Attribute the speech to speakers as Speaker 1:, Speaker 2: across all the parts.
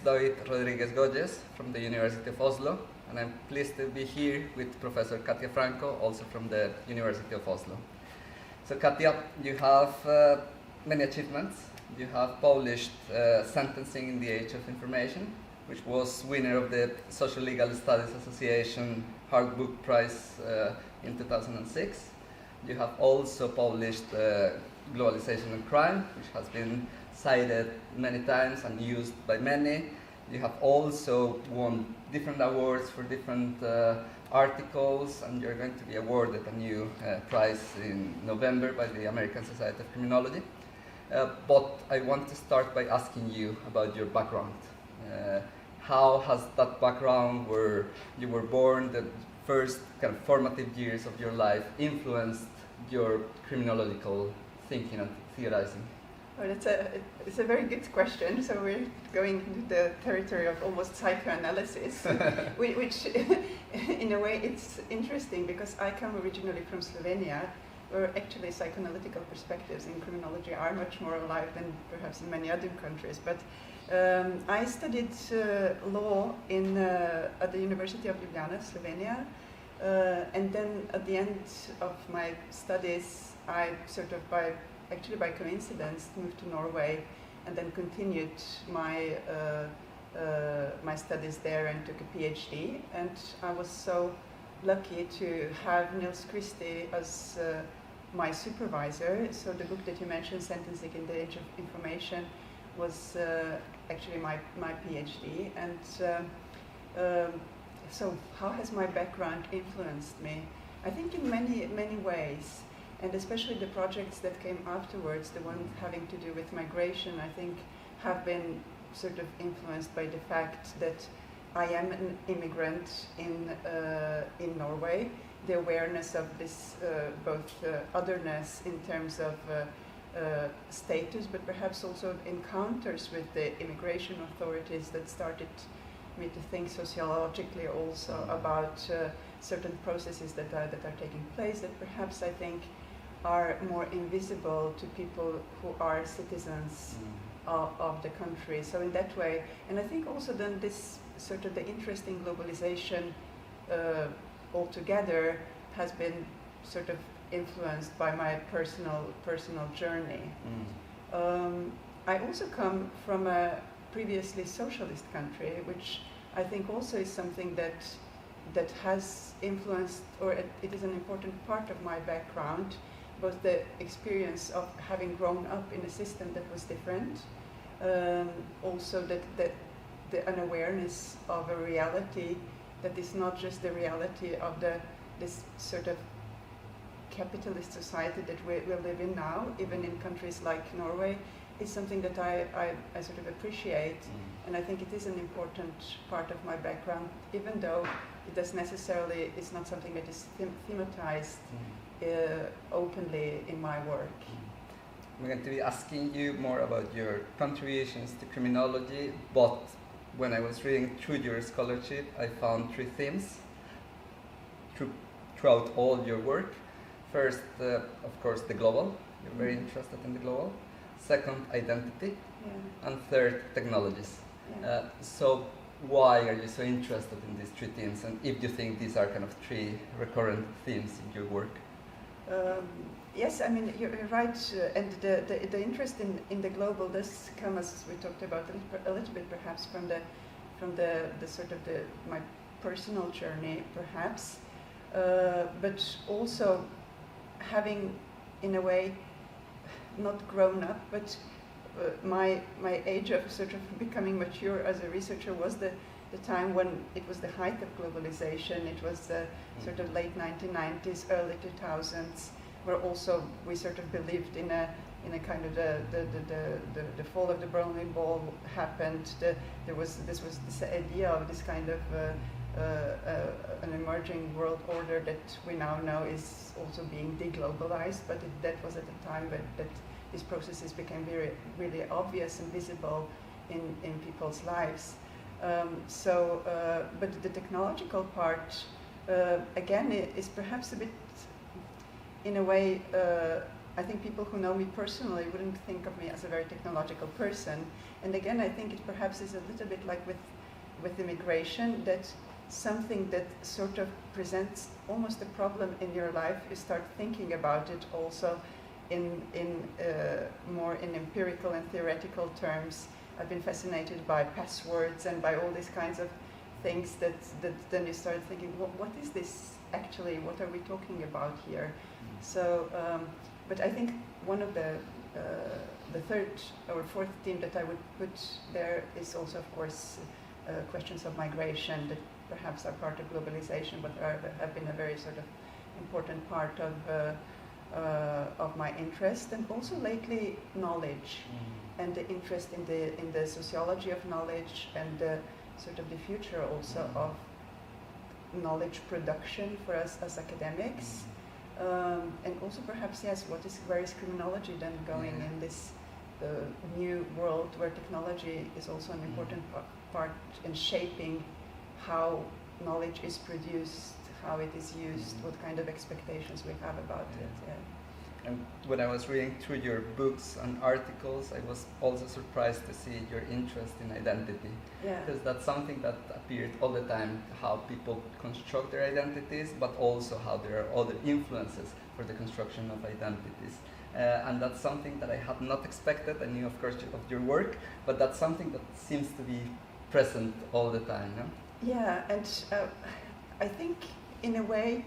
Speaker 1: David Rodríguez-Goyes from the University of Oslo, and I'm pleased to be here with Professor Katja Franko, also from the University of Oslo. So Katja, you have many achievements. You have published Sentencing in the Age of Information, which was winner of the Social Legal Studies Association Hard Book Prize in 2006. You have also published Globalization and Crime, which has been cited many times and used by many. You have also won different awards for different articles, and you're going to be awarded a new prize in November by the American Society of Criminology. But I want to start by asking you about your background. How has that background, where you were born, the first kind of formative years of your life, influenced your criminological thinking and theorizing?
Speaker 2: Well, it's a very good question. So we're going into the territory of almost psychoanalysis, which in a way it's interesting because I come originally from Slovenia, where actually psychoanalytical perspectives in criminology are much more alive than perhaps in many other countries. But I studied law at the University of Ljubljana, Slovenia, and then at the end of my studies, I sort of by coincidence moved to Norway and then continued my my studies there and took a PhD. And I was so lucky to have Nils Christie as my supervisor. So the book that you mentioned, Sentencing in the Age of Information, was actually my PhD. And so how has my background influenced me? I think in many ways, and especially the projects that came afterwards, the ones having to do with migration, I think have been sort of influenced by the fact that I am an immigrant in Norway. The awareness of this both otherness in terms of status, but perhaps also encounters with the immigration authorities that started me to think sociologically also about certain processes that are taking place that perhaps I think are more invisible to people who are citizens of the country. So in that way, and I think also then this sort of the interest in globalization altogether has been sort of influenced by my personal journey. I also come from a previously socialist country, which I think also is something that has influenced, or it is an important part of my background, both the experience of having grown up in a system that was different, also that the unawareness of a reality that is not just the reality of this sort of capitalist society that we live in now, even in countries like Norway, is something that I sort of appreciate, and I think it is an important part of my background, even though it does necessarily, it's not something that is thematized openly in my work.
Speaker 1: I'm going to be asking you more about your contributions to criminology, but when I was reading through your scholarship, I found three themes throughout all your work. First, of course, the global. You're very interested in the global. Second, identity.
Speaker 2: Yeah.
Speaker 1: And third, technologies.
Speaker 2: Yeah.
Speaker 1: So why are you so interested in these three themes, and if you think these are kind of three recurrent themes in your work?
Speaker 2: Yes, I mean, you're right, and the interest in the global does come, as we talked about a little bit perhaps from the sort of my personal journey perhaps, but also having in a way not grown up, but my age of sort of becoming mature as a researcher was the time when it was the height of globalization. It was the sort of late 1990s, early 2000s, where also we sort of believed in a kind of the fall of the Berlin Wall happened. There was this idea of this kind of an emerging world order that we now know is also being deglobalized, but that was at the time that these processes became really obvious and visible in people's lives. But the technological part, again, is perhaps a bit, in a way, I think people who know me personally wouldn't think of me as a very technological person. And again, I think it perhaps is a little bit like with immigration, that something that sort of presents almost a problem in your life, you start thinking about it also in more in empirical and theoretical terms. I've been fascinated by passwords and by all these kinds of things that then you start thinking, what is this actually? What are we talking about here? So, but I think one of the third or fourth theme that I would put there is also, of course, questions of migration that perhaps are part of globalization, but have been a very sort of important part of my interest, and also lately knowledge and the interest in the sociology of knowledge and the sort of the future also of knowledge production for us as academics. And also perhaps, yes, where is criminology then going in this new world where technology is also an important part in shaping how knowledge is produced, how it is used, what kind of expectations we have about it. Yeah.
Speaker 1: And when I was reading through your books and articles, I was also surprised to see your interest in identity.
Speaker 2: Yeah.
Speaker 1: Because that's something that appeared all the time, how people construct their identities, but also how there are other influences for the construction of identities. And that's something that I had not expected. I knew, of course, of your work, but that's something that seems to be present all the time. No?
Speaker 2: Yeah, and I think in a way,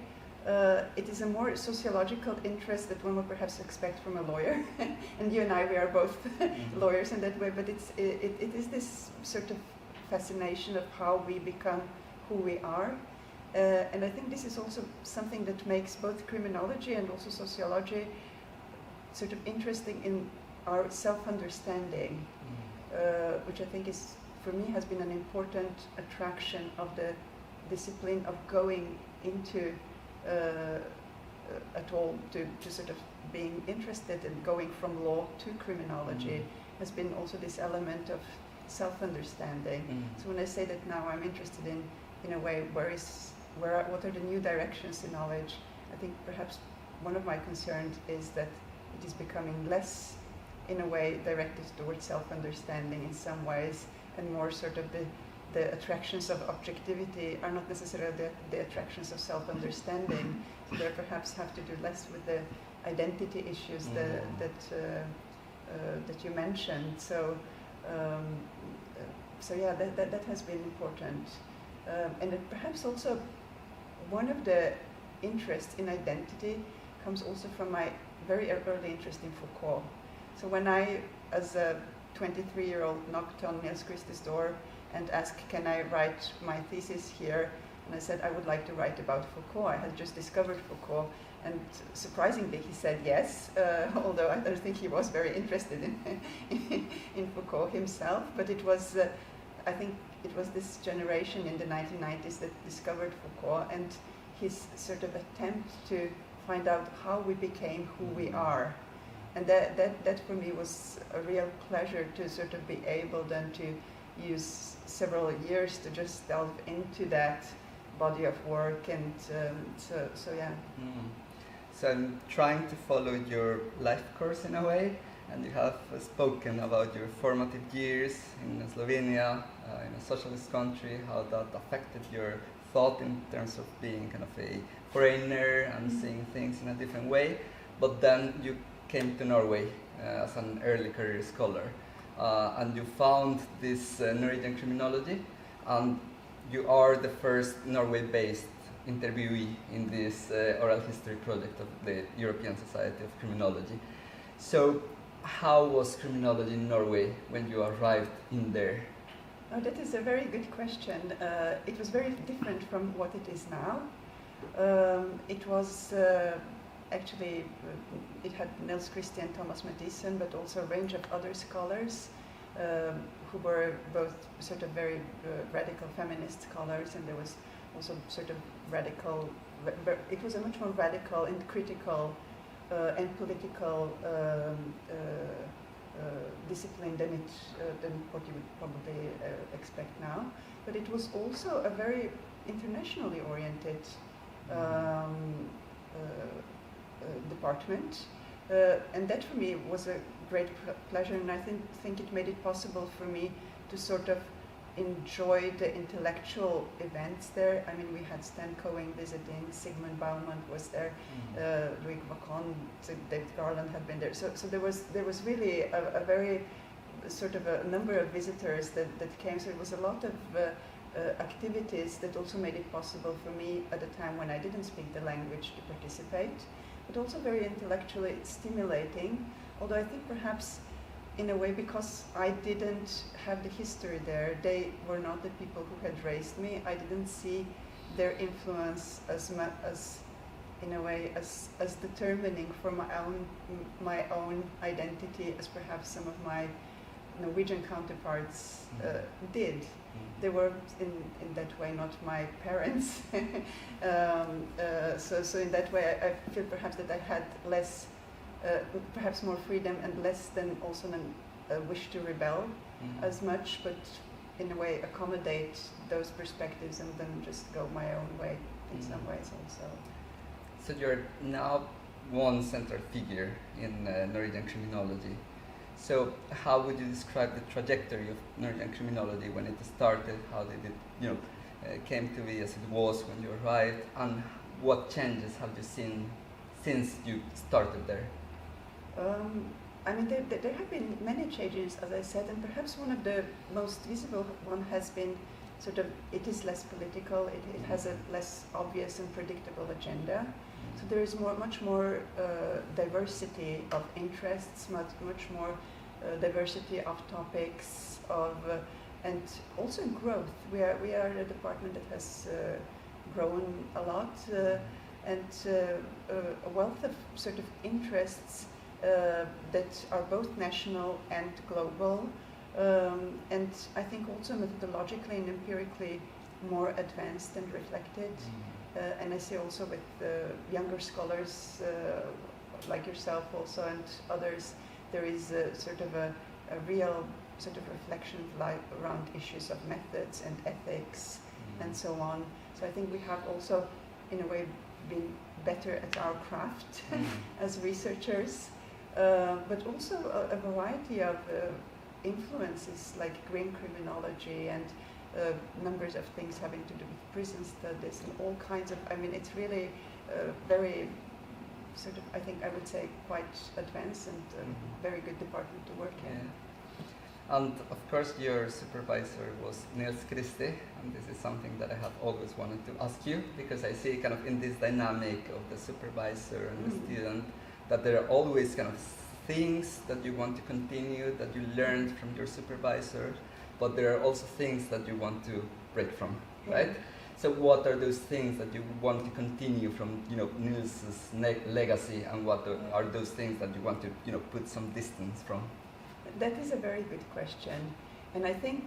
Speaker 2: it is a more sociological interest that one would perhaps expect from a lawyer. And you and I, we are both lawyers in that way, but it is this sort of fascination of how we become who we are. And I think this is also something that makes both criminology and also sociology sort of interesting in our self-understanding, which I think is, for me, has been an important attraction of the discipline of going into at all to sort of being interested in going from law to criminology has been also this element of self-understanding. So when I say that now I'm interested in a way what are the new directions in knowledge, I think perhaps one of my concerns is that it is becoming less in a way directed towards self-understanding in some ways, and more sort of the attractions of objectivity are not necessarily the attractions of self-understanding. So they perhaps have to do less with the identity issues that you mentioned. So yeah, that has been important. And it perhaps also one of the interests in identity comes also from my very early interest in Foucault. So when I, as a 23-year-old, knocked on Nils Christie's door and asked, can I write my thesis here? And I said, I would like to write about Foucault. I had just discovered Foucault. And surprisingly, he said yes, although I don't think he was very interested in Foucault himself. But it was, I think it was this generation in the 1990s that discovered Foucault, and his sort of attempt to find out how we became who we are. And that for me was a real pleasure to sort of be able then to use several years to just delve into that body of work. And so yeah.
Speaker 1: So I'm trying to follow your life course in a way, and you have spoken about your formative years in Slovenia, in a socialist country, how that affected your thought in terms of being kind of a foreigner and seeing things in a different way. But then you came to Norway as an early career scholar, and you found this Norwegian criminology, and you are the first Norway-based interviewee in this oral history project of the European Society of Criminology. So how was criminology in Norway when you arrived in there?
Speaker 2: Oh, that is a very good question. It was very different from what it is now. It was actually, it had Nils Christie and Thomas Mathisen, but also a range of other scholars who were both sort of very radical feminist scholars, and there was also sort of radical, it was a much more radical and critical and political discipline than what you would probably expect now. But it was also a very internationally oriented department, And that for me was a great pleasure, and I think it made it possible for me to sort of enjoy the intellectual events there. I mean, we had Stan Cohen visiting, Sigmund Baumann was there, Louis Vacon, David Garland had been there. So there was really a very sort of a number of visitors that came. So it was a lot of activities that also made it possible for me at a time when I didn't speak the language to participate, but also very intellectually stimulating. Although I think perhaps in a way, because I didn't have the history there, they were not the people who had raised me. I didn't see their influence as in a way as determining for my own identity as perhaps some of my Norwegian counterparts did. They were in that way not my parents. So in that way I feel perhaps that I had less, perhaps more freedom and less than also a wish to rebel as much, but in a way accommodate those perspectives and then just go my own way in some ways also.
Speaker 1: So you're now one central figure in Norwegian criminology. So how would you describe the trajectory of Norwegian criminology when it started? How did it, came to be as it was when you arrived? And what changes have you seen since you started there?
Speaker 2: I mean, there have been many changes, as I said, and perhaps one of the most visible one has been sort of, it is less political, it has a less obvious and predictable agenda. So there is much more diversity of interests, much more diversity of topics, and also growth. We are a department that has grown a lot, and a wealth of sort of interests that are both national and global, and I think also methodologically and empirically more advanced and reflected. And I see also with younger scholars like yourself also and others, there is sort of a real sort of reflection around issues of methods and ethics and so on. So I think we have also, in a way, been better at our craft as researchers, but also a variety of influences like green criminology and numbers of things having to do with prison studies and all kinds of, I mean, it's really very sort of, I think I would say quite advanced and very good department to work in.
Speaker 1: And of course your supervisor was Nils Christie, and this is something that I have always wanted to ask you, because I see kind of in this dynamic of the supervisor and the student that there are always kind of things that you want to continue, that you learned from your supervisor, but there are also things that you want to break from, right? So what are those things that you want to continue from, Nils's legacy, and what are those things that you want to, put some distance from?
Speaker 2: That is a very good question, and I think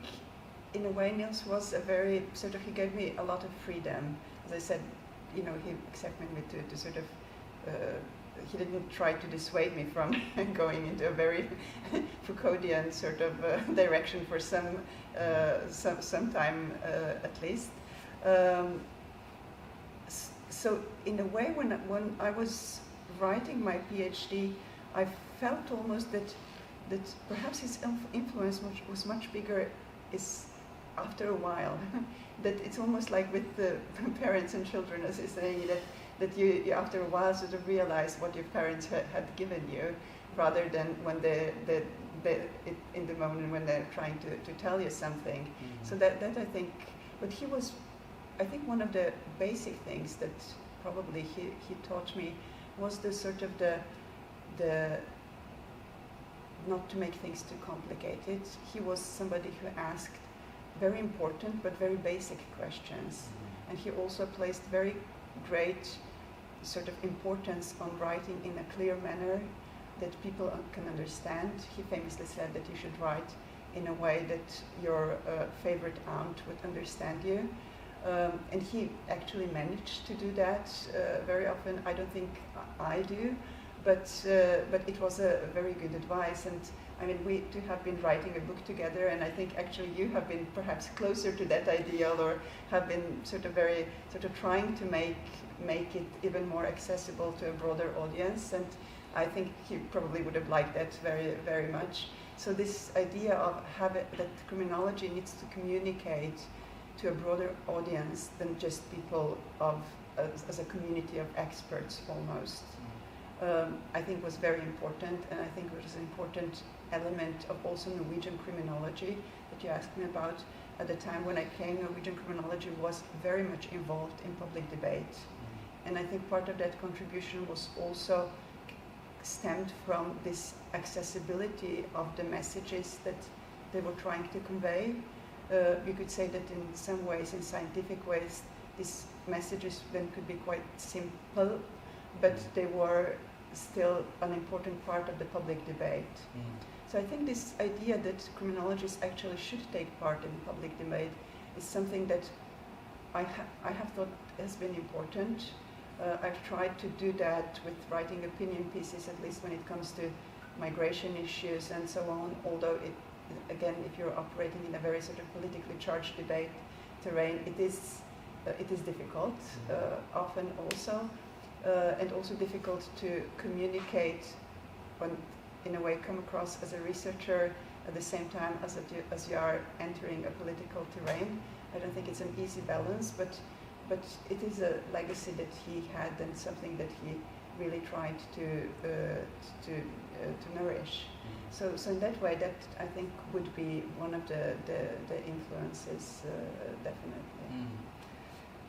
Speaker 2: in a way Nils was a very sort of, he gave me a lot of freedom. As I said, he accepted me to sort of, he didn't try to dissuade me from going into a very Foucauldian sort of direction for some time at least. So in a way, when I was writing my PhD, I felt almost that perhaps his influence was much bigger after a while. That it's almost like with the parents and children, as he's saying, that you after a while sort of realize what your parents had given you, rather than when in the moment when they're trying to tell you something. So that I think, but he was, I think one of the basic things that probably he taught me was the sort of the not to make things too complicated. He was somebody who asked very important but very basic questions, and he also placed very great sort of importance on writing in a clear manner that people can understand. He famously said that you should write in a way that your favorite aunt would understand you, and he actually managed to do that very often. I don't think I do, but it was a very good advice. And I mean, we two have been writing a book together, and I think actually you have been perhaps closer to that ideal, or have been sort of trying to make make it even more accessible to a broader audience, and I think he probably would have liked that very, very much. So this idea of that criminology needs to communicate to a broader audience than just people as a community of experts almost, I think was very important, and I think it was an important element of also Norwegian criminology that you asked me about. At the time when I came, Norwegian criminology was very much involved in public debate, and I think part of that contribution was also stemmed from this accessibility of the messages that they were trying to convey. You could say that in some ways, in scientific ways, these messages then could be quite simple, but they were still an important part of the public debate. So I think this idea that criminologists actually should take part in public debate is something that I have thought has been important. I've tried to do that with writing opinion pieces, at least when it comes to migration issues and so on, although again, if you're operating in a very sort of politically charged debate terrain, it is difficult, often also, and also difficult to communicate when, in a way, come across as a researcher at the same time as you are entering a political terrain. I don't think it's an easy balance, but it is a legacy that he had and something that he really tried to nourish. So in that way, that I think would be one of the influences, definitely.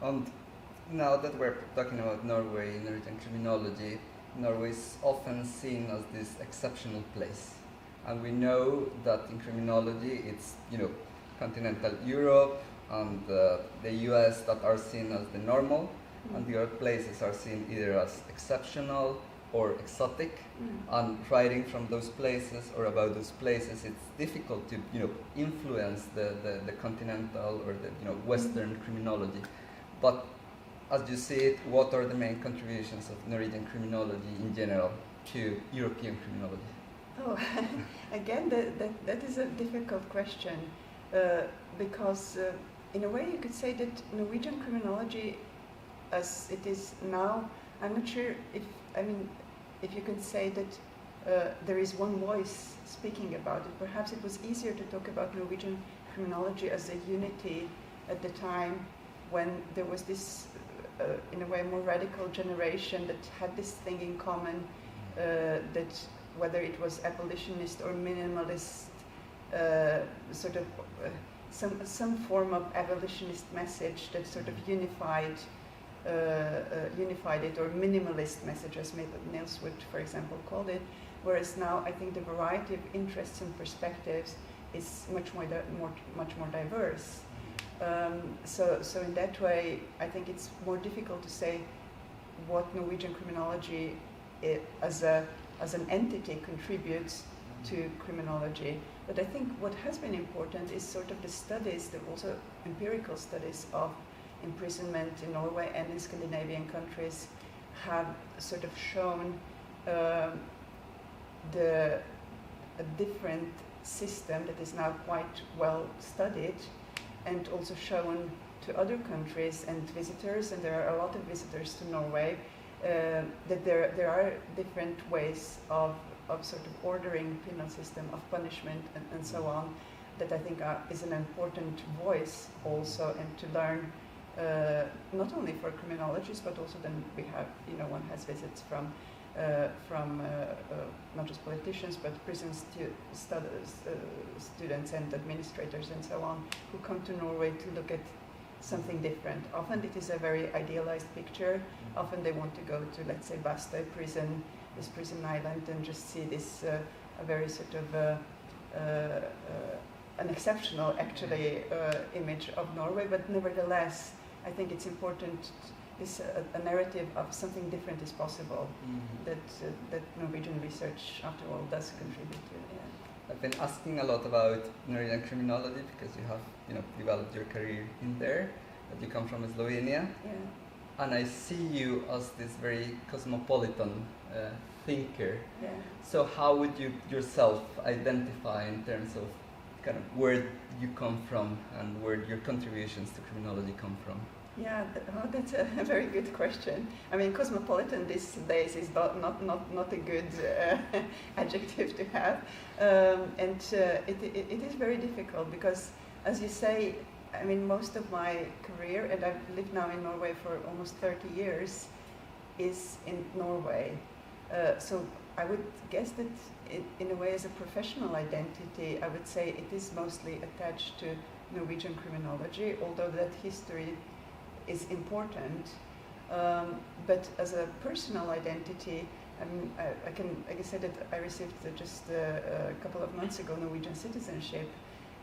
Speaker 1: And now that we're talking about Norway, Norwegian criminology, Norway is often seen as this exceptional place, and we know that in criminology it's continental Europe and the US that are seen as the normal, and the other places are seen either as exceptional or exotic. And writing from those places or about those places, it's difficult to influence the continental or the Western criminology. But as you see it, what are the main contributions of Norwegian criminology in general to European criminology?
Speaker 2: Oh, again, that is a difficult question, because in a way you could say that Norwegian criminology, as it is now, I'm not sure if you can say that there is one voice speaking about it. Perhaps it was easier to talk about Norwegian criminology as a unity at the time when there was this, in a way, more radical generation that had this thing in common, that whether it was abolitionist or minimalist, sort of some form of abolitionist message that sort of unified it, or minimalist message, as Nils would, for example, called it. Whereas now, I think the variety of interests and perspectives is much more diverse. So in that way, I think it's more difficult to say what Norwegian criminology as an entity contributes to criminology. But I think what has been important is sort of the studies, also empirical studies of imprisonment in Norway and in Scandinavian countries have sort of shown a different system that is now quite well studied, and also shown to other countries and visitors, and there are a lot of visitors to Norway, that there are different ways of sort of ordering penal system, of punishment and so on, that I think is an important voice also, and to learn not only for criminologists, but also then we have, one has visits from not just politicians, but prison students and administrators and so on, who come to Norway to look at something different. Often it is a very idealized picture. Often they want to go to, let's say, Bastøy prison, this prison island, and just see this a very sort of an exceptional, actually, image of Norway. But nevertheless, I think it's important. Is a narrative of something different is possible, that Norwegian research, after all, does contribute to. Yeah.
Speaker 1: I've been asking a lot about Norwegian criminology because you have developed your career in there, that you come from Slovenia, and I see you as this very cosmopolitan thinker.
Speaker 2: Yeah.
Speaker 1: So how would you yourself identify in terms of kind of where you come from and where your contributions to criminology come from?
Speaker 2: Yeah, that's a very good question. I mean, cosmopolitan these days is not a good adjective to have, and it is very difficult because, as you say, I mean, most of my career, and I've lived now in Norway for almost 30 years, is in Norway. So I would guess that in a way, as a professional identity, I would say it is mostly attached to Norwegian criminology, although that history is important. But as a personal identity, I can say that I received just a couple of months ago Norwegian citizenship,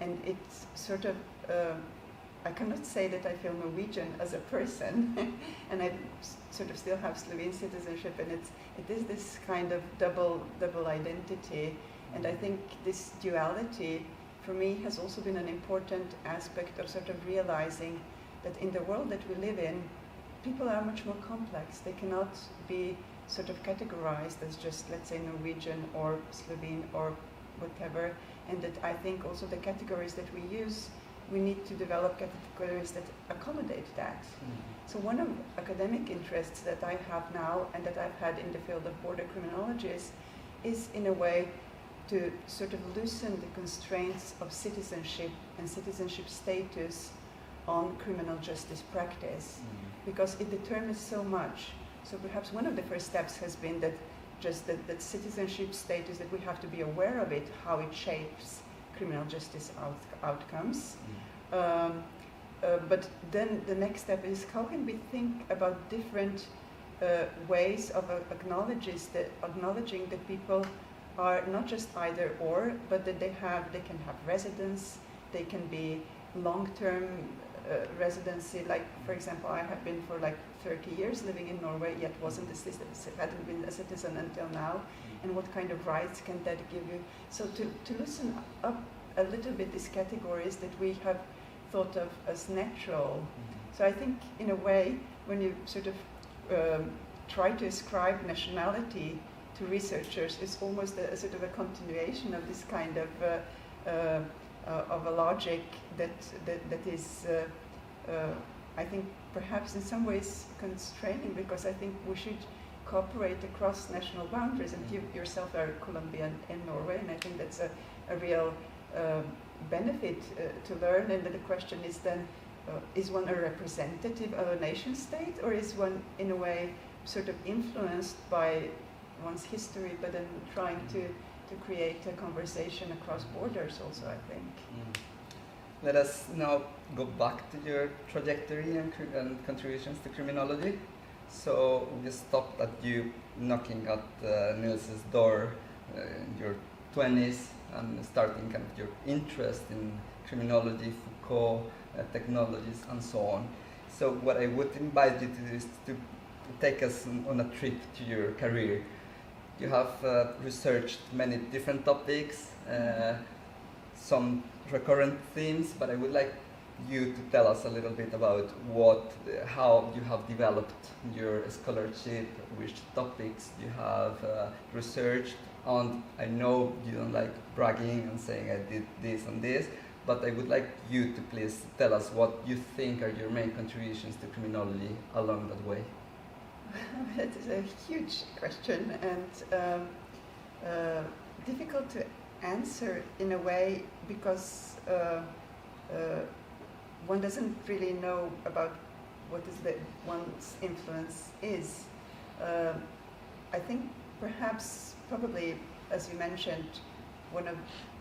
Speaker 2: and it's sort of, I cannot say that I feel Norwegian as a person, and I sort of still have Slovene citizenship, and it is this kind of double identity, and I think this duality for me has also been an important aspect of sort of realizing that in the world that we live in, people are much more complex. They cannot be sort of categorized as just, let's say, Norwegian or Slovene or whatever, and that I think also the categories that we use, we need to develop categories that accommodate that. So one of academic interests that I have now and that I've had in the field of border criminology is in a way to sort of loosen the constraints of citizenship and citizenship status on criminal justice practice, because it determines so much. So perhaps one of the first steps has been that just that citizenship status, that we have to be aware of it, how it shapes criminal justice outcomes. But then the next step is how can we think about different ways of acknowledging that people are not just either or, but that they can have residence, they can be long-term residency. Like, for example, I have been for like 30 years living in Norway, yet hadn't been a citizen until now, and what kind of rights can that give you? So to loosen up a little bit these categories that we have thought of as natural. So I think in a way, when you sort of try to ascribe nationality to researchers, it's almost a sort of a continuation of this kind of a logic that is, I think, perhaps in some ways constraining, because I think we should cooperate across national boundaries, and you yourself are Colombian and Norway, and I think that's a real benefit to learn. And the question is then, is one a representative of a nation state, or is one in a way sort of influenced by one's history, but then trying to create a conversation across borders also, I think.
Speaker 1: Let us now go back to your trajectory and contributions to criminology. So we stopped at you knocking at Nils's door in your 20s and starting kind of your interest in criminology, Foucault, technologies, and so on. So what I would invite you to do is to take us on a trip to your career. You have researched many different topics, some recurrent themes, but I would like you to tell us a little bit about how you have developed your scholarship, which topics you have researched. And I know you don't like bragging and saying I did this and this, but I would like you to please tell us what you think are your main contributions to criminology along that way.
Speaker 2: That is a huge question, and difficult to answer in a way, because one doesn't really know about what one's influence is. I think perhaps, probably, as you mentioned, one of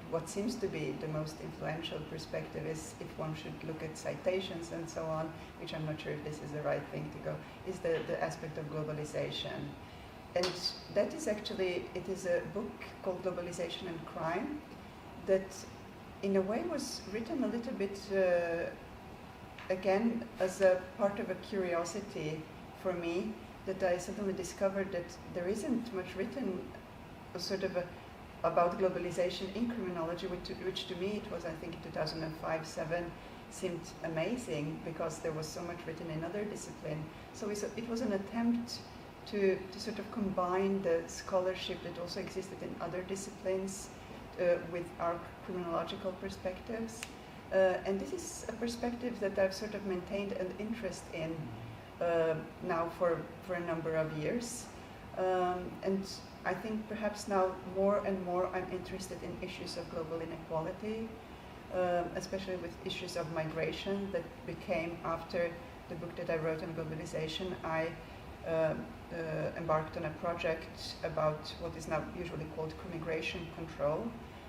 Speaker 2: what seems to be the most influential perspective is, if one should look at citations and so on, which I'm not sure if this is the right thing to go, is the aspect of globalization. And that is actually, it is a book called Globalization and Crime that in a way was written a little bit, again, as a part of a curiosity for me, that I suddenly discovered that there isn't much written about globalization in criminology, which to me it was, I think, in 2005-07, seemed amazing, because there was so much written in other disciplines. So it was an attempt to sort of combine the scholarship that also existed in other disciplines with our criminological perspectives. And this is a perspective that I've sort of maintained an interest in now for a number of years. And I think perhaps now more and more I'm interested in issues of global inequality, especially with issues of migration that became, after the book that I wrote on globalization, I embarked on a project about what is now usually called crimmigration control.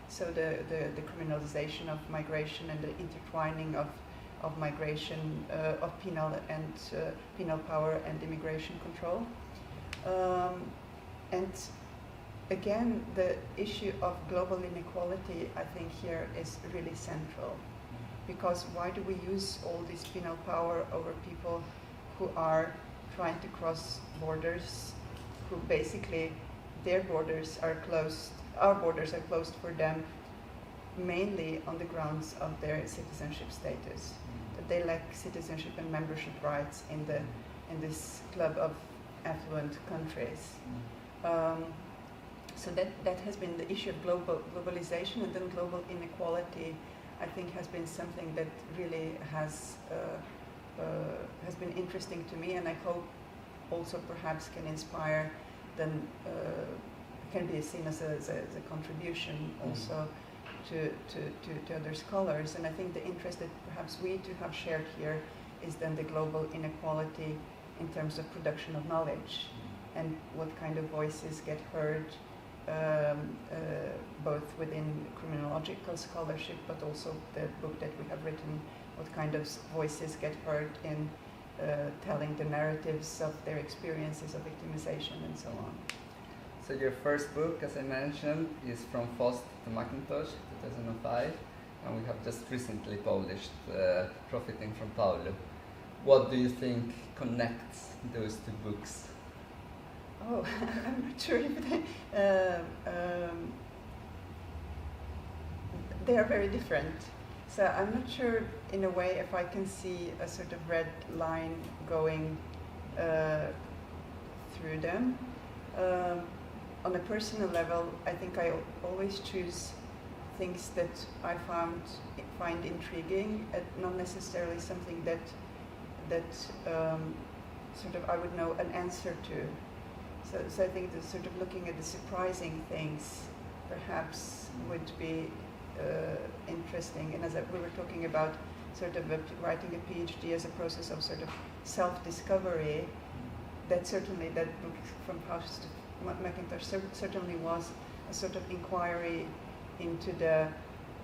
Speaker 2: So the criminalization of migration and the intertwining of migration, of penal and penal power and immigration control. And again, the issue of global inequality, I think here is really central. Because why do we use all this penal power over people who are trying to cross borders, who basically their borders are closed, our borders are closed for them mainly on the grounds of their citizenship status, that they lack citizenship and membership rights in this club of affluent countries. So that has been the issue of globalization, and then global inequality, I think, has been something that really has been interesting to me, and I hope also perhaps can inspire, then can be seen as a contribution also to other scholars. And I think the interest that perhaps we two have shared here is then the global inequality in terms of production of knowledge, and what kind of voices get heard, both within criminological scholarship, but also the book that we have written, what kind of voices get heard in telling the narratives of their experiences of victimization and so on.
Speaker 1: So your first book, as I mentioned, is From Faust to Macintosh, 2005, and we have just recently published Profiting from Paulo. What do you think connects those two books?
Speaker 2: Oh, I'm not sure if they are very different. So I'm not sure, in a way, if I can see a sort of red line going through them. On a personal level, I think I always choose things that I find intriguing, and not necessarily something that sort of I would know an answer to. So I think that sort of looking at the surprising things perhaps would be interesting. And as we were talking about sort of writing a PhD as a process of sort of self-discovery, that book From Faust to Macintosh certainly was a sort of inquiry into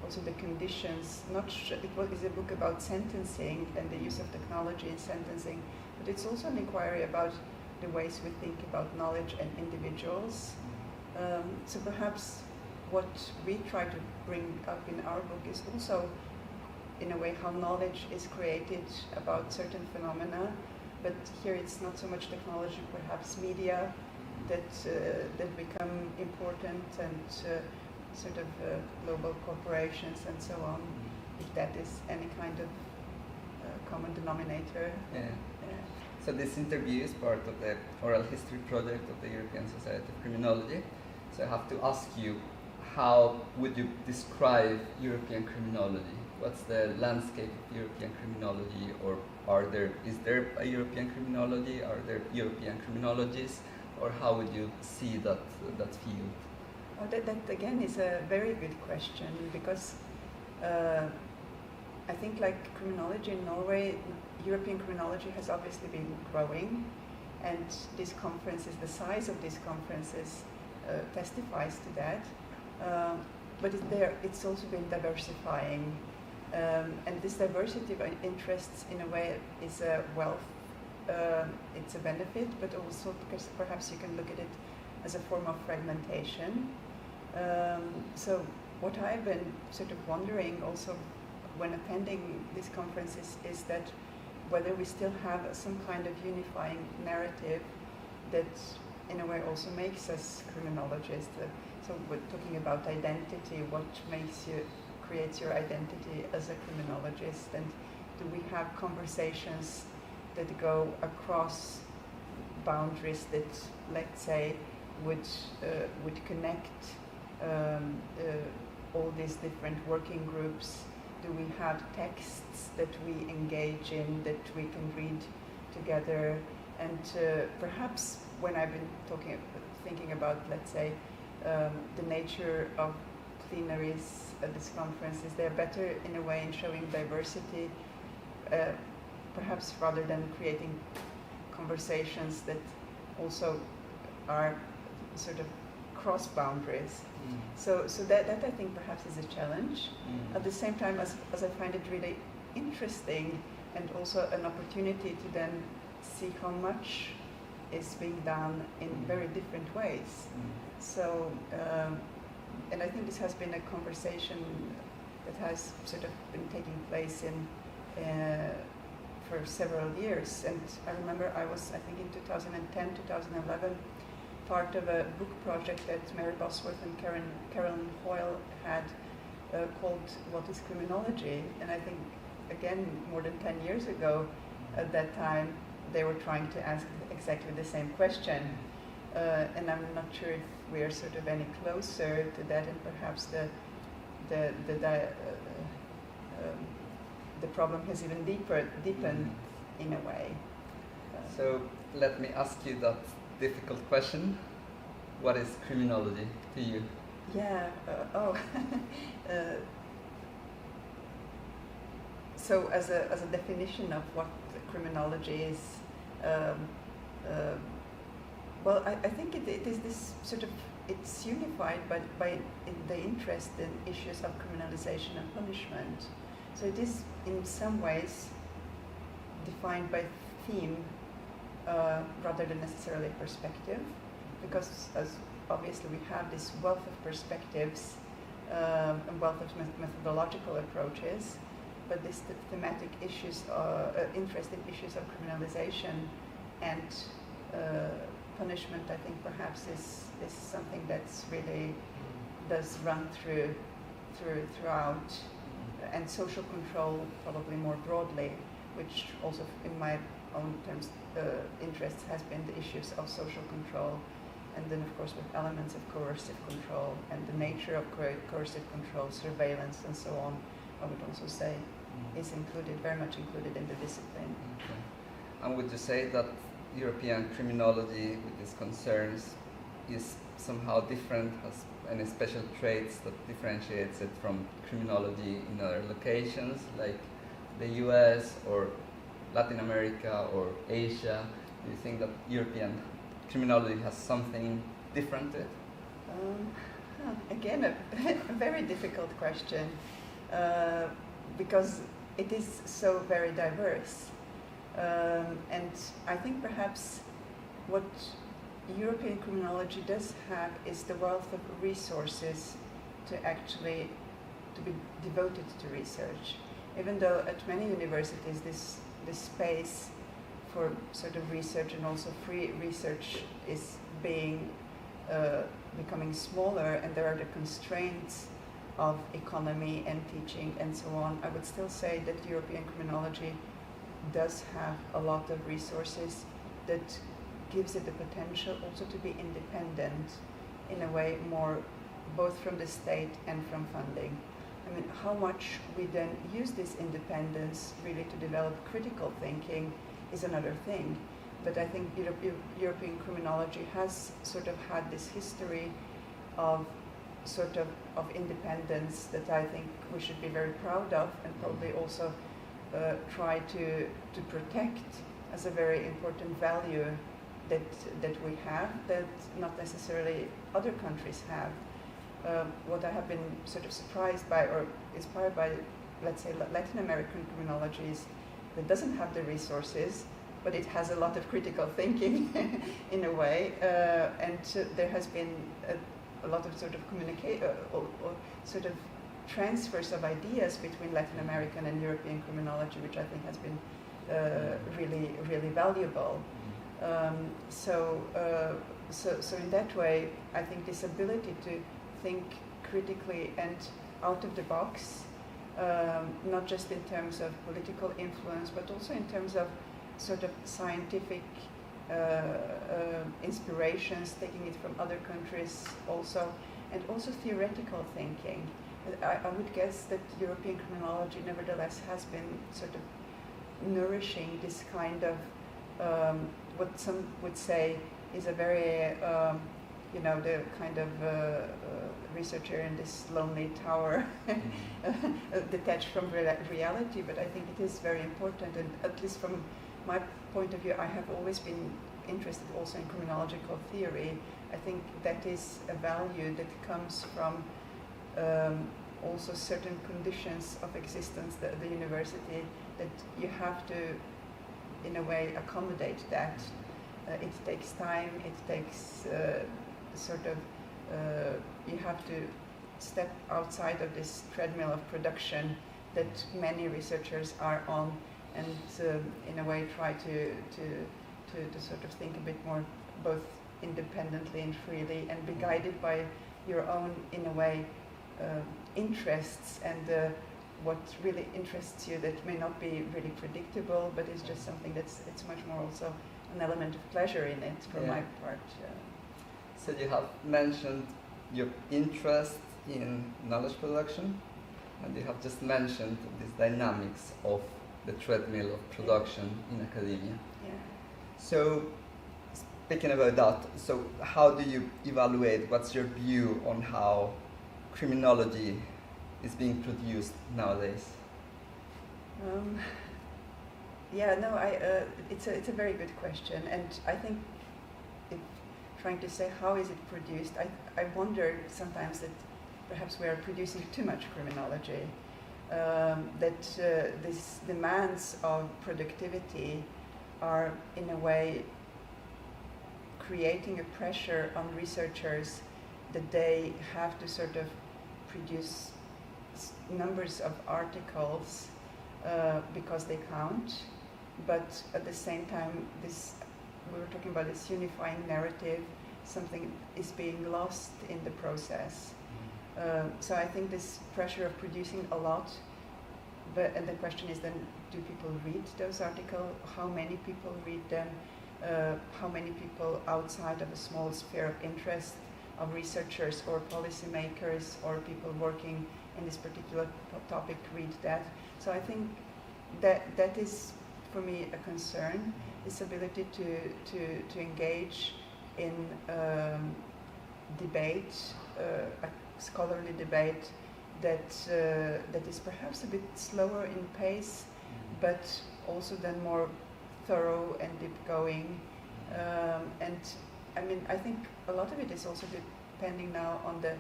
Speaker 2: also the conditions. It is a book about sentencing and the use of technology in sentencing, but it's also an inquiry about the ways we think about knowledge and individuals. So perhaps what we try to bring up in our book is also, in a way, how knowledge is created about certain phenomena. But here it's not so much technology, perhaps media, that become important, and sort of global corporations and so on, if that is any kind of common denominator.
Speaker 1: Yeah. So this interview is part of the oral history project of the European Society of Criminology. So I have to ask you, how would you describe European criminology? What's the landscape of European criminology, or is there a European criminology? Are there European criminologies, or how would you see that field?
Speaker 2: Oh, that again is a very good question, because I think, like criminology in Norway, European criminology has obviously been growing, and these conferences, the size of these conferences testifies to that. But it's also been diversifying, and this diversity of interests, in a way, is a wealth. It's a benefit, but also because perhaps you can look at it as a form of fragmentation. So what I've been sort of wondering also when attending these conferences is that whether we still have some kind of unifying narrative that in a way also makes us criminologists. So we're talking about identity, what creates your identity as a criminologist, and do we have conversations that go across boundaries that, let's say, would connect all these different working groups Do we have texts that we engage in, that we can read together? And perhaps when I've been thinking about, let's say, the nature of plenaries at this conferences, they're better in a way in showing diversity, perhaps rather than creating conversations that also are sort of cross boundaries. So that I think perhaps is a challenge. At the same time, as I find it really interesting and also an opportunity to then see how much is being done in very different ways. So, and I think this has been a conversation that has sort of been taking place for several years. And I remember I was, I think in 2010, 2011, part of a book project that Mary Bosworth and Carolyn Hoyle had called What is Criminology? And I think, again, more than 10 years ago, at that time, they were trying to ask exactly the same question. And I'm not sure if we are sort of any closer to that, and perhaps the problem has even deepened in a way.
Speaker 1: So let me ask you that difficult question. What is criminology to you?
Speaker 2: Yeah, so as a definition of what criminology is, well, I think it is this sort of, it's unified by the interest in issues of criminalization and punishment. So it is in some ways defined by theme rather than necessarily perspective, because as obviously we have this wealth of perspectives and wealth of methodological approaches, but this thematic issues, interest in issues of criminalization and punishment, I think perhaps is something that's really does run throughout, and social control probably more broadly, which also in my own terms interest has been the issues of social control, and then of course with elements of coercive control and the nature of coercive control, surveillance and so on, I would also say is included, very much included in the discipline.
Speaker 1: Okay. And would you say that European criminology with its concerns is somehow different, has any special traits that differentiates it from criminology in other locations like the US or Latin America or Asia? Do you think that European criminology has something different to it?
Speaker 2: Again, a very difficult question, because it is so very diverse. And I think perhaps what European criminology does have is the wealth of resources to actually to be devoted to research. Even though at many universities this space for sort of research and also free research is being becoming smaller, and there are the constraints of economy and teaching and so on, I would still say that European criminology does have a lot of resources that gives it the potential also to be independent in a way, more both from the state and from funding. I mean, how much we then use this independence really to develop critical thinking is another thing. But I think European criminology has sort of had this history of sort of independence that I think we should be very proud of, and probably also try to protect as a very important value that we have, that not necessarily other countries have. What I have been sort of surprised by or inspired by, let's say, Latin American criminology is that doesn't have the resources, but it has a lot of critical thinking in a way, and there has been a lot of sort of sort of transfers of ideas between Latin American and European criminology, which I think has been really, really valuable. So in that way, I think this ability to think critically and out of the box, not just in terms of political influence, but also in terms of sort of scientific inspirations, taking it from other countries also, and also theoretical thinking. I would guess that European criminology nevertheless has been sort of nourishing this kind of what some would say is a very the kind of researcher in this lonely tower, detached from reality. But I think it is very important, and at least from my point of view, I have always been interested also in criminological theory. I think that is a value that comes from also certain conditions of existence at the university, that you have to, in a way, accommodate that. It takes time, it takes you have to step outside of this treadmill of production that many researchers are on, and in a way try to sort of think a bit more both independently and freely, and be guided by your own, in a way, interests, and what really interests you that may not be really predictable, but is just something it's much more also an element of pleasure in it for my part.
Speaker 1: So you have mentioned your interest in knowledge production, and you have just mentioned these dynamics of the treadmill of production in academia.
Speaker 2: Yeah.
Speaker 1: So speaking about that, so how do you evaluate, what's your view on how criminology is being produced nowadays?
Speaker 2: It's a very good question, and I think trying to say how is it produced, I wonder sometimes that perhaps we are producing too much criminology, that these demands of productivity are in a way creating a pressure on researchers that they have to sort of produce numbers of articles because they count, but at the same time we were talking about this unifying narrative, something is being lost in the process. So I think this pressure of producing a lot, and the question is then, do people read those articles? How many people read them? How many people outside of a small sphere of interest of researchers or policymakers or people working in this particular topic read that? So I think that is, for me, a concern, this ability to engage in debate, a scholarly debate that is perhaps a bit slower in pace, but also then more thorough and deep going. And I mean, I think a lot of it is also depending now on the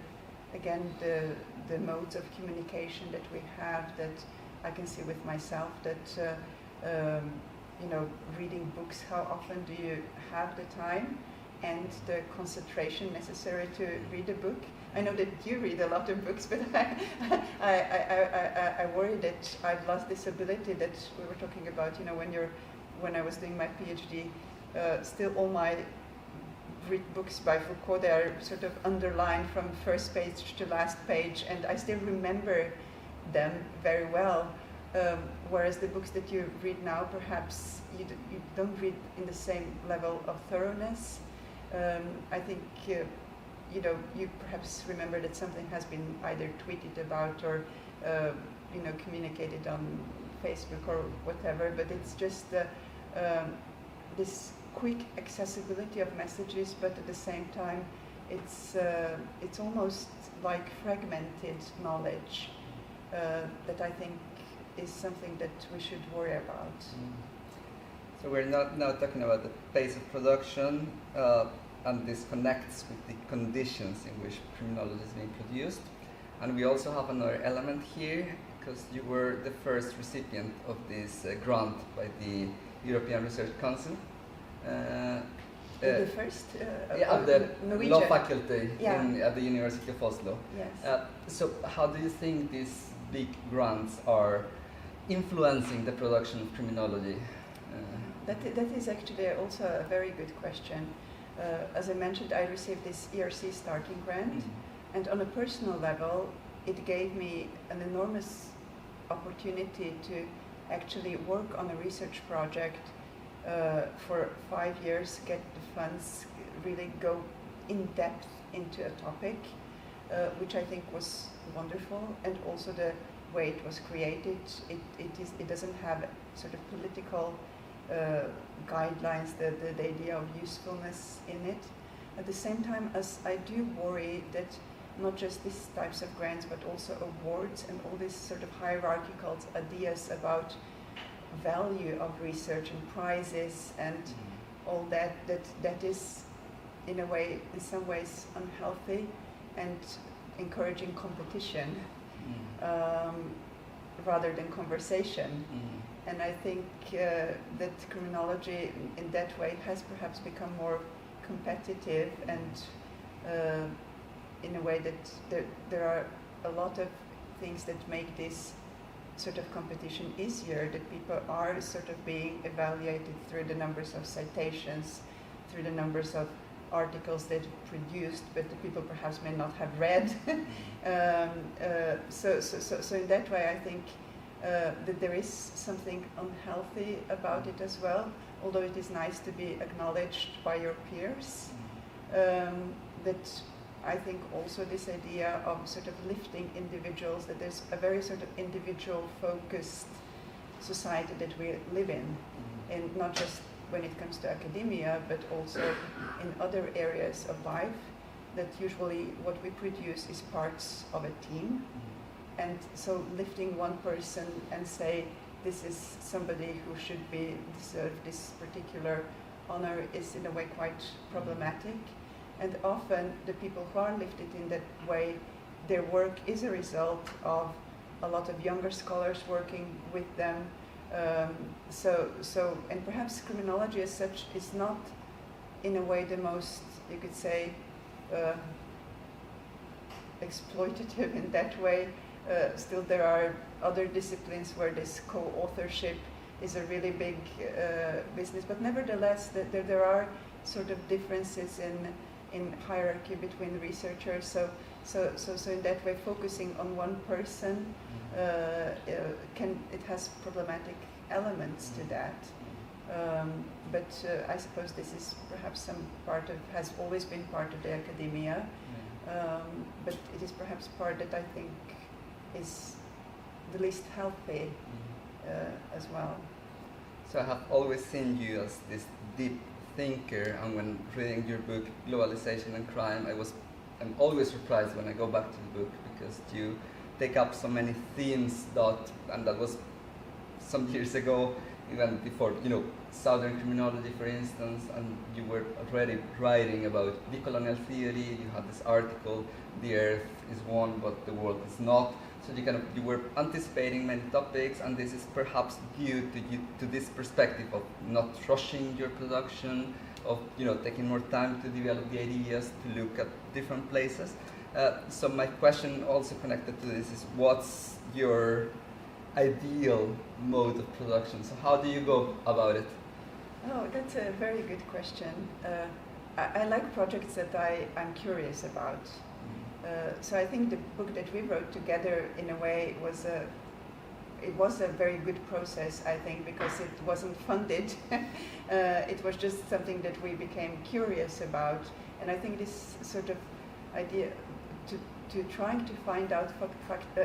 Speaker 2: modes of communication that we have, that I can see with myself that reading books, how often do you have the time and the concentration necessary to read a book? I know that you read a lot of books, but I worry that I've lost this ability that we were talking about, when I was doing my PhD, still all my read books by Foucault, they are sort of underlined from first page to last page, and I still remember them very well. Whereas the books that you read now, perhaps you don't read in the same level of thoroughness. I think you perhaps remember that something has been either tweeted about or communicated on Facebook or whatever, but it's just this quick accessibility of messages, but at the same time it's almost like fragmented knowledge that I think is something that we should worry about.
Speaker 1: So we're not now talking about the pace of production, and this connects with the conditions in which criminology is being produced. And we also have another element here, because you were the first recipient of this grant by the European Research Council.
Speaker 2: The first?
Speaker 1: Of the
Speaker 2: Norwegian
Speaker 1: law faculty at the University of Oslo.
Speaker 2: Yes.
Speaker 1: So how do you think these big grants are influencing the production of criminology?
Speaker 2: That is actually also a very good question. As I mentioned, I received this ERC starting grant, and on a personal level, it gave me an enormous opportunity to actually work on a research project for 5 years, get the funds, really go in depth into a topic. which I think was wonderful, and also the way it was created. It doesn't have sort of political guidelines, the idea of usefulness in it. At the same time, as I do worry that not just these types of grants, but also awards and all these sort of hierarchical ideas about value of research and prizes and all that is in a way, in some ways, unhealthy and encouraging competition rather than conversation. And I think that criminology in that way has perhaps become more competitive, and in a way that there are a lot of things that make this sort of competition easier, that people are sort of being evaluated through the numbers of citations, through the numbers of articles they've produced, but the people perhaps may not have read. So in that way, I think that there is something unhealthy about it as well, although it is nice to be acknowledged by your peers. That I think also this idea of sort of lifting individuals, that there's a very sort of individual-focused society that we live in, and not just when it comes to academia, but also in other areas of life, that usually what we produce is parts of a team. And so lifting one person and say, this is somebody who should be deserve this particular honor is in a way quite problematic. And often the people who are lifted in that way, their work is a result of a lot of younger scholars working with them. And perhaps criminology as such is not in a way the most, you could say, exploitative in that way. Still there are other disciplines where this co-authorship is a really big business, but nevertheless there are sort of differences in hierarchy between researchers. So in that way, focusing on one person it has problematic elements to that. But I suppose this is perhaps some part of, has always been part of the academia, but it is perhaps part that I think is the least healthy as well.
Speaker 1: So I have always seen you as this deep thinker, and when reading your book Globalization and Crime, I'm always surprised when I go back to the book, because you take up so many themes and that was some years ago, even before, Southern criminology, for instance, and you were already writing about decolonial theory. You had this article, "The Earth is one, but the world is not." So you were anticipating many topics, and this is perhaps due to this perspective of not rushing your production, of taking more time to develop the ideas, to look at different places. So my question also connected to this is, what's your ideal mode of production? So how do you go about it?
Speaker 2: Oh, that's a very good question. I like projects that I'm curious about. So I think the book that we wrote together, in a way, was a very good process, I think, because it wasn't funded. It was just something that we became curious about. And I think this sort of idea to trying to find out,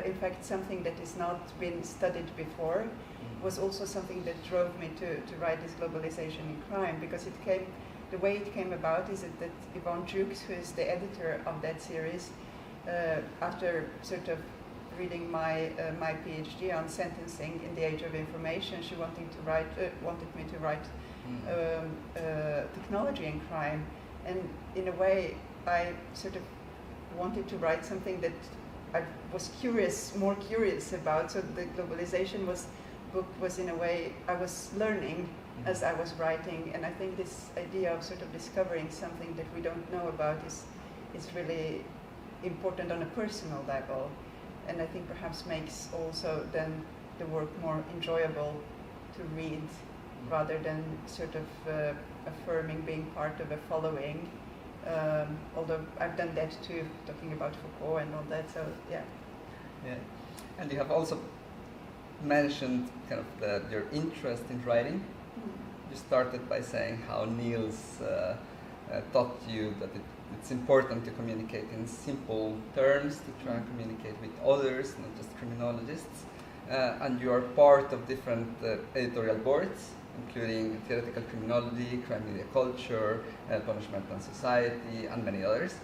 Speaker 2: in fact, something that has not been studied before, was also something that drove me to write this Globalization in Crime, because the way it came about is that Yvonne Jukes, who is the editor of that series, after sort of reading my PhD on sentencing in the age of information, she wanted me to write technology and crime, and in a way I sort of wanted to write something that I was more curious about. So the Globalization book was in a way I was learning as I was writing, and I think this idea of sort of discovering something that we don't know about is really important on a personal level, and I think perhaps makes also then the work more enjoyable to read, rather than sort of affirming being part of a following. Although I've done that too, talking about Foucault and all that. So yeah.
Speaker 1: Yeah, and you have also mentioned kind of your interest in writing. You started by saying how Nils taught you that it's important to communicate in simple terms, to try and communicate with others, not just criminologists. And you are part of different editorial boards, including Theoretical Criminology, Crime Media Culture, Punishment and Society, and many others.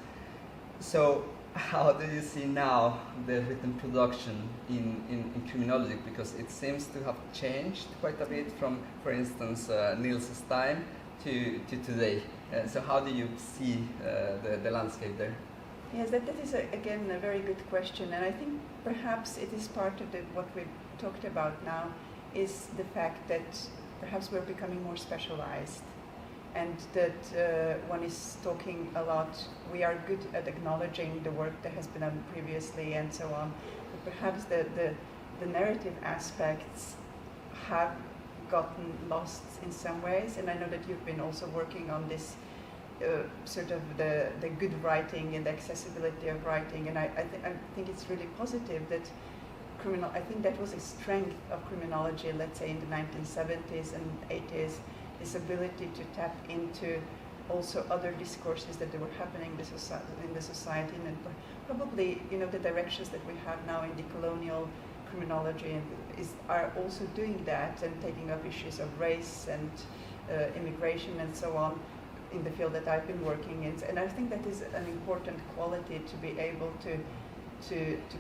Speaker 1: So how do you see now the written production in criminology? Because it seems to have changed quite a bit from, for instance, Nils's time to today. So how do you see the landscape there?
Speaker 2: Yes, that is again a very good question, and I think perhaps it is part of what we've talked about now, is the fact that perhaps we're becoming more specialized, and that one is talking a lot. We are good at acknowledging the work that has been done previously and so on, but perhaps the narrative aspects have gotten lost in some ways, and I know that you've been also working on this sort of the good writing and the accessibility of writing, and I think it's really positive that I think that was a strength of criminology, let's say in the 1970s and 80s, this ability to tap into also other discourses that were happening in the society, and probably, you know, the directions that we have now in decolonial criminology are also doing that and taking up issues of race and immigration and so on in the field that I've been working in. And I think that is an important quality, to be able to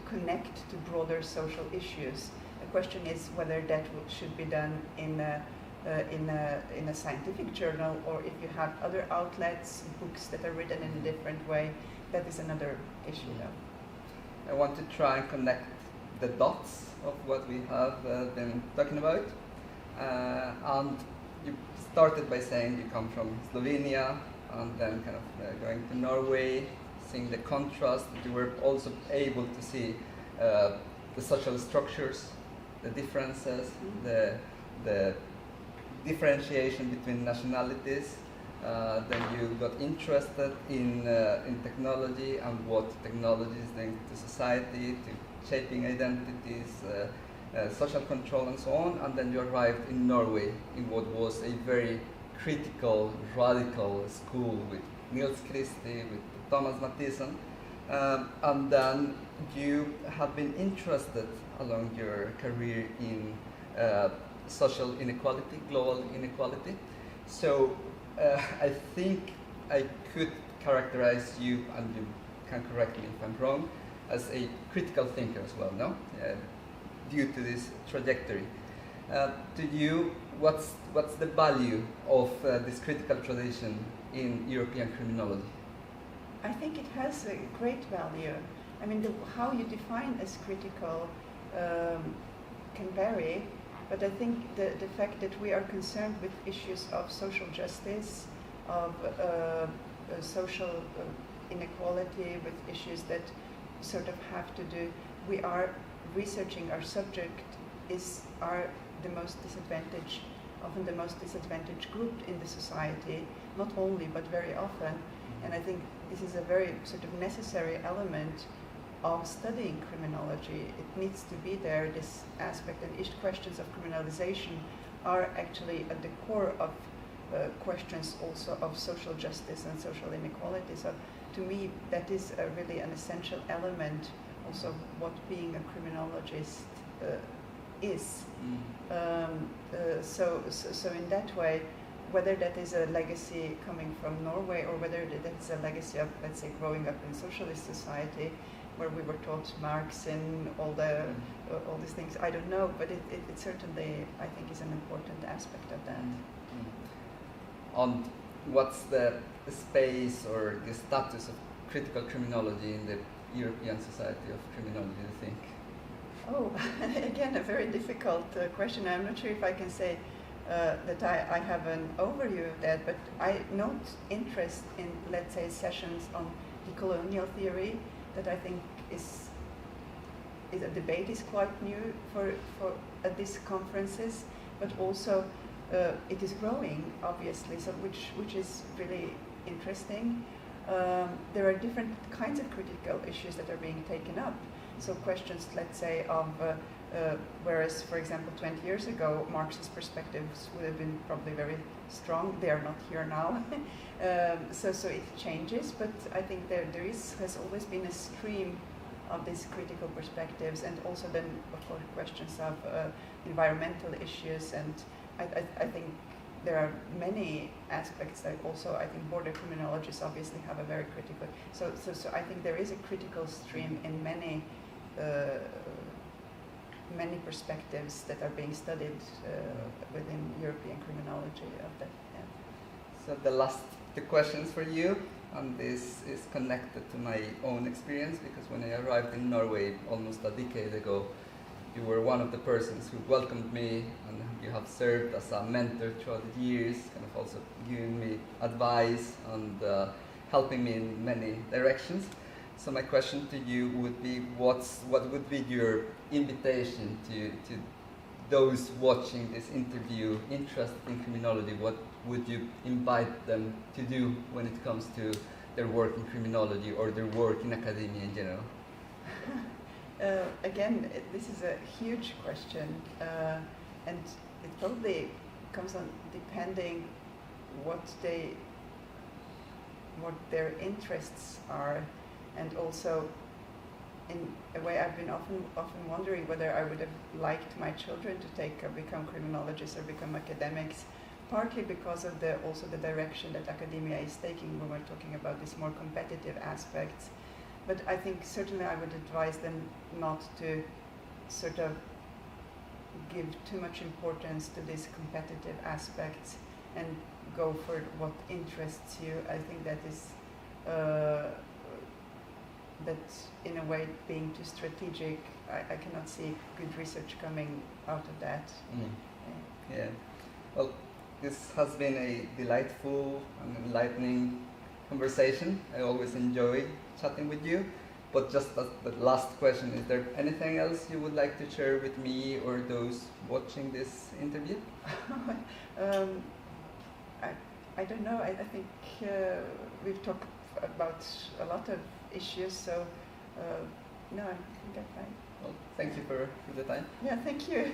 Speaker 2: connect to broader social issues. The question is whether that should be done in a scientific journal, or if you have other outlets, books that are written in a different way. That is another issue, though.
Speaker 1: I want to try and connect the dots of what we have been talking about. And you started by saying you come from Slovenia, and then kind of going to Norway, seeing the contrast, that you were also able to see the social structures, the differences, the differentiation between nationalities. Then you got interested in technology and what technology is doing to society, to shaping identities, social control and so on, and then you arrived in Norway in what was a very critical, radical school with Nils Christie, with Thomas Mathisen, and then you have been interested along your career in social inequality, global inequality. So I think I could characterize you, and you can correct me if I'm wrong, as a critical thinker as well, no? Due to this trajectory. To you, what's the value of this critical tradition in European criminology?
Speaker 2: I think it has a great value. I mean, how you define as critical can vary, but I think the fact that we are concerned with issues of social justice, of social inequality, with issues that sort of have to do, we are researching our subject are the most disadvantaged, often the most disadvantaged group in the society, not only, but very often. And I think this is a very sort of necessary element of studying criminology. It needs to be there, this aspect, and questions of criminalization are actually at the core of questions also of social justice and social inequality. So to me, that is really an essential element also what being a criminologist is. So in that way, whether that is a legacy coming from Norway or whether that's a legacy of, let's say, growing up in socialist society, where we were taught Marx and all these things, I don't know, but it certainly, I think, is an important aspect of that.
Speaker 1: And what's the space or the status of critical criminology in the European Society of Criminology, do you think?
Speaker 2: Oh, again, a very difficult question. I'm not sure if I can say that I have an overview of that, but I note interest in, let's say, sessions on decolonial theory that I think is a debate is quite new for at these conferences, but also it is growing, obviously, so which is really interesting. There are different kinds of critical issues that are being taken up. So questions, let's say, of Whereas, for example, 20 years ago, Marxist perspectives would have been probably very strong. They are not here now. So it changes, but I think there has always been a stream of these critical perspectives, and also then, of course, questions of environmental issues. And I think there are many aspects that also, I think, border criminologists obviously have a very critical. So I think there is a critical stream in many perspectives that are being studied within European criminology of that. Yeah.
Speaker 1: So the questions for you, and this is connected to my own experience, because when I arrived in Norway almost a decade ago, you were one of the persons who welcomed me, and you have served as a mentor throughout the years, kind of also giving me advice and helping me in many directions. So my question to you would be, what would be your invitation to those watching this interview interested in criminology? What would you invite them to do when it comes to their work in criminology or their work in academia in general?
Speaker 2: Again, this is a huge question, and it probably comes on depending what their interests are, and also in a way I've been often wondering whether I would have liked my children to become criminologists or become academics, partly because of also the direction that academia is taking when we're talking about these more competitive aspects. But I think certainly I would advise them not to sort of give too much importance to these competitive aspects and go for what interests you. I think that is that in a way being too strategic, I cannot see good research coming out of that.
Speaker 1: Yeah. Well, this has been a delightful and enlightening conversation. I always enjoy chatting with you. But just as the last question, is there anything else you would like to share with me or those watching this interview?
Speaker 2: I don't know. I think we've talked about a lot of issues, so no, I think I'm fine.
Speaker 1: Well, thank you for the time.
Speaker 2: Yeah, thank you.